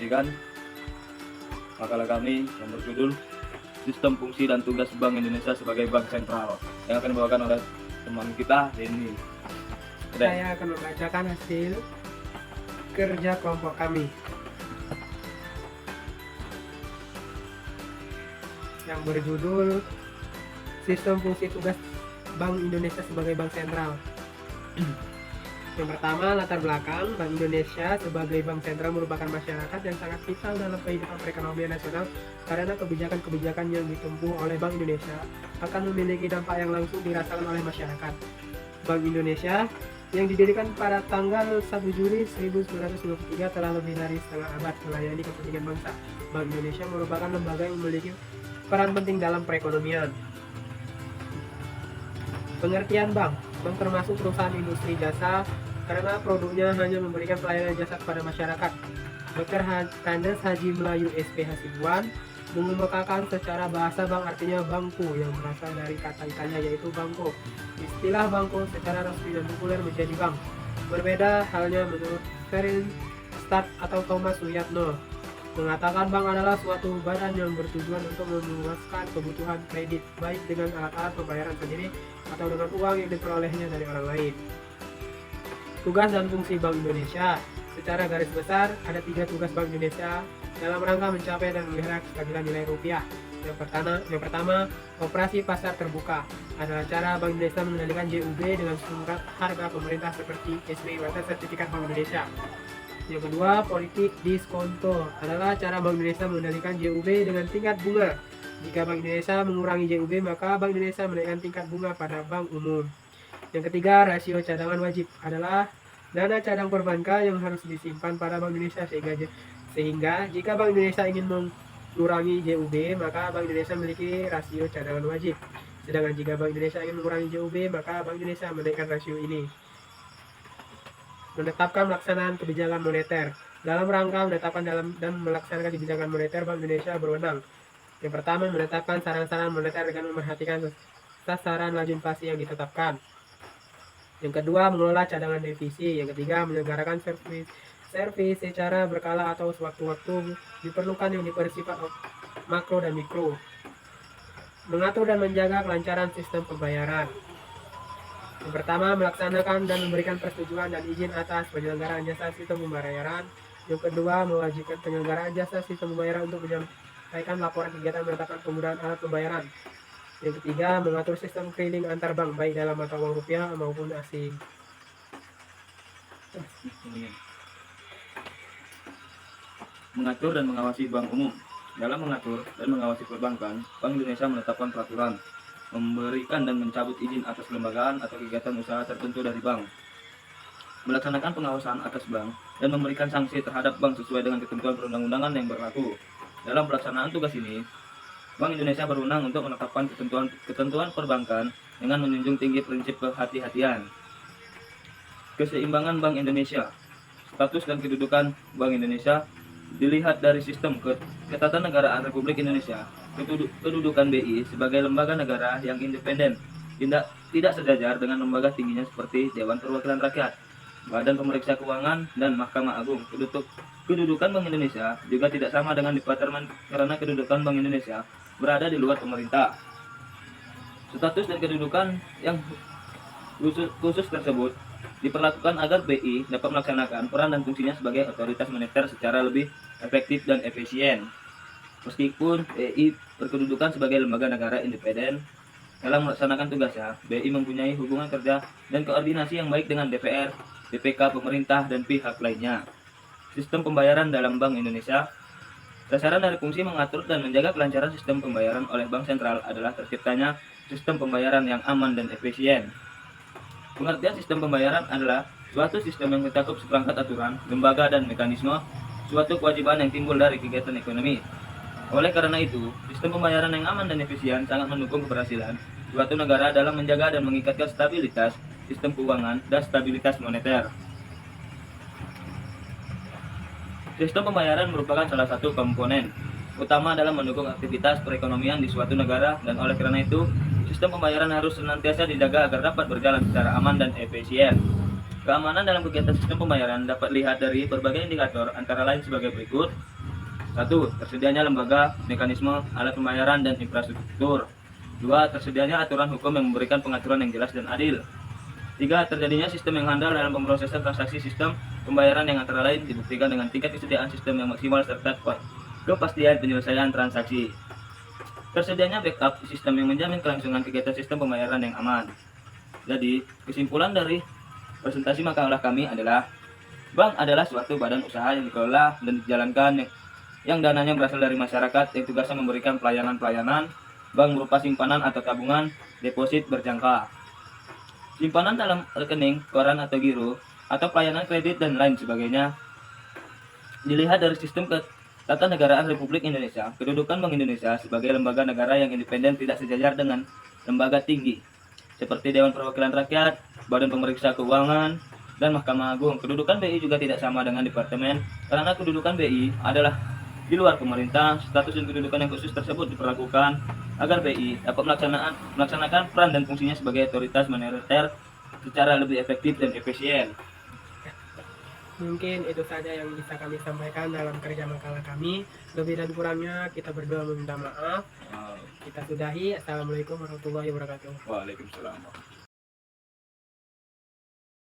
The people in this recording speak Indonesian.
menyaksikan makalah kami yang berjudul Sistem Fungsi dan Tugas Bank Indonesia sebagai Bank Sentral yang akan dibawakan oleh teman kita, Denny. Saya akan membacakan hasil kerja kelompok kami yang berjudul Sistem Fungsi Tugas Bank Indonesia sebagai Bank Sentral. Yang pertama, latar belakang. Bank Indonesia sebagai bank sentral merupakan masyarakat yang sangat vital dalam kehidupan perekonomian nasional karena kebijakan-kebijakan yang ditempuh oleh Bank Indonesia akan memiliki dampak yang langsung dirasakan oleh masyarakat. Bank Indonesia yang didirikan pada tanggal 1 Juli 1953 telah lebih dari setengah abad melayani kepentingan bangsa. Bank Indonesia merupakan lembaga yang memiliki peran penting dalam perekonomian. Pengertian bank. Bank termasuk perusahaan industri jasa karena produknya hanya memberikan pelayanan jasa kepada masyarakat. Dr. Kandes Haji Melayu SP Hasibuan mengemukakan secara bahasa bank artinya bangku yang berasal dari kata Italia yaitu banco. Istilah bangko secara resmi dan populer menjadi bank. Berbeda halnya menurut Ferin Stad atau Thomas Suyatno mengatakan bank adalah suatu badan yang bertujuan untuk memuaskan kebutuhan kredit baik dengan alat-alat pembayaran sendiri atau dengan uang yang diperolehnya dari orang lain. Tugas dan fungsi Bank Indonesia. Secara garis besar, ada 3 tugas Bank Indonesia dalam rangka mencapai dan memelihara kestabilan nilai rupiah. Yang pertama, operasi pasar terbuka adalah cara Bank Indonesia mengendalikan JUB dengan surat harga pemerintah seperti SBI atau Sertifikat Bank Indonesia. Yang kedua, politik diskonto adalah cara Bank Indonesia mengendalikan JUB dengan tingkat bunga. Jika Bank Indonesia mengurangi JUB, maka Bank Indonesia menaikkan tingkat bunga pada bank umum. Yang ketiga, rasio cadangan wajib adalah dana cadang perbankan yang harus disimpan pada Bank Indonesia sehingga jika Bank Indonesia ingin mengurangi JUB, maka Bank Indonesia memiliki rasio cadangan wajib. Sedangkan jika Bank Indonesia ingin mengurangi JUB, maka Bank Indonesia menaikkan rasio ini. Menetapkan pelaksanaan kebijakan moneter. Dalam rangka menetapkan dan melaksanakan kebijakan moneter, Bank Indonesia berwenang. Yang pertama, menetapkan saran-saran moneter dengan memperhatikan sasaran laju inflasi yang ditetapkan. Yang kedua, mengelola cadangan devisi. Yang ketiga, menyelenggarakan servis secara berkala atau sewaktu-waktu diperlukan yang bersifat makro dan mikro. Mengatur dan menjaga kelancaran sistem pembayaran. Yang pertama, melaksanakan dan memberikan persetujuan dan izin atas penyelenggaraan jasa sistem pembayaran. Yang kedua, mewajibkan penyelenggaraan jasa sistem pembayaran untuk menyampaikan laporan kegiatan menetapkan penggunaan alat pembayaran. Yang ketiga, mengatur sistem keliling antar bank baik dalam mata uang rupiah maupun asing. Mengatur dan mengawasi bank umum. Dalam mengatur dan mengawasi perbankan, Bank Indonesia menetapkan peraturan, memberikan dan mencabut izin atas kelembagaan atau kegiatan usaha tertentu dari bank, melaksanakan pengawasan atas bank, dan memberikan sanksi terhadap bank sesuai dengan ketentuan perundang-undangan yang berlaku. Dalam pelaksanaan tugas ini, Bank Indonesia berwenang untuk menetapkan ketentuan perbankan dengan menjunjung tinggi prinsip kehati-hatian. Keseimbangan Bank Indonesia. Status dan kedudukan Bank Indonesia dilihat dari sistem ketatanegaraan Republik Indonesia. Kedudukan BI sebagai lembaga negara yang independen tidak sejajar dengan lembaga tingginya seperti Dewan Perwakilan Rakyat, Badan Pemeriksa Keuangan, dan Mahkamah Agung. Kedudukan Bank Indonesia juga tidak sama dengan Departemen karena kedudukan Bank Indonesia berada di luar pemerintah. Status dan kedudukan yang khusus tersebut diperlakukan agar BI dapat melaksanakan peran dan fungsinya sebagai otoritas moneter secara lebih efektif dan efisien. Meskipun BI berkedudukan sebagai lembaga negara independen, dalam melaksanakan tugasnya, BI mempunyai hubungan kerja dan koordinasi yang baik dengan DPR, BPK, pemerintah, dan pihak lainnya. Sistem pembayaran dalam Bank Indonesia. Sasaran dari fungsi mengatur dan menjaga kelancaran sistem pembayaran oleh Bank Sentral adalah terciptanya sistem pembayaran yang aman dan efisien. Pengertian sistem pembayaran adalah suatu sistem yang mencakup seperangkat aturan, lembaga, dan mekanisme, suatu kewajiban yang timbul dari kegiatan ekonomi. Oleh karena itu, sistem pembayaran yang aman dan efisien sangat mendukung keberhasilan suatu negara dalam menjaga dan mengikatkan stabilitas sistem keuangan dan stabilitas moneter. Sistem pembayaran merupakan salah satu komponen utama dalam mendukung aktivitas perekonomian di suatu negara, dan oleh karena itu, sistem pembayaran harus senantiasa dijaga agar dapat berjalan secara aman dan efisien. Keamanan dalam kegiatan sistem pembayaran dapat dilihat dari berbagai indikator, antara lain sebagai berikut. 1. Tersedianya lembaga, mekanisme, alat pembayaran, dan infrastruktur. 2. Tersedianya aturan hukum yang memberikan pengaturan yang jelas dan adil. 3. Terjadinya sistem yang handal dalam pemrosesan transaksi sistem pembayaran yang antara lain dibuktikan dengan tingkat kesediaan sistem yang maksimal serta kepastian penyelesaian transaksi. Tersedianya backup sistem yang menjamin kelangsungan kegiatan sistem pembayaran yang aman. Jadi, kesimpulan dari presentasi makalah kami adalah bank adalah suatu badan usaha yang dikelola dan dijalankan yang dananya berasal dari masyarakat yang tugasnya memberikan pelayanan-pelayanan. Bank berupa simpanan atau tabungan, deposit berjangka, simpanan dalam rekening, koran atau giro, atau pelayanan kredit dan lain sebagainya. Dilihat dari sistem ketatanegaraan Republik Indonesia, kedudukan Bank Indonesia sebagai lembaga negara yang independen tidak sejajar dengan lembaga tinggi seperti Dewan Perwakilan Rakyat, Badan Pemeriksa Keuangan, dan Mahkamah Agung. Kedudukan BI juga tidak sama dengan departemen karena kedudukan BI adalah di luar pemerintah. Status dan kedudukan yang khusus tersebut diperlakukan agar BI dapat melaksanakan peran dan fungsinya sebagai otoritas moneter secara lebih efektif dan efisien. Mungkin itu saja yang bisa kami sampaikan dalam kerja makalah kami. Lebih dan kurangnya kita berdua meminta maaf. Kita sudahi. Assalamualaikum warahmatullahi wabarakatuh. Waalaikumsalam.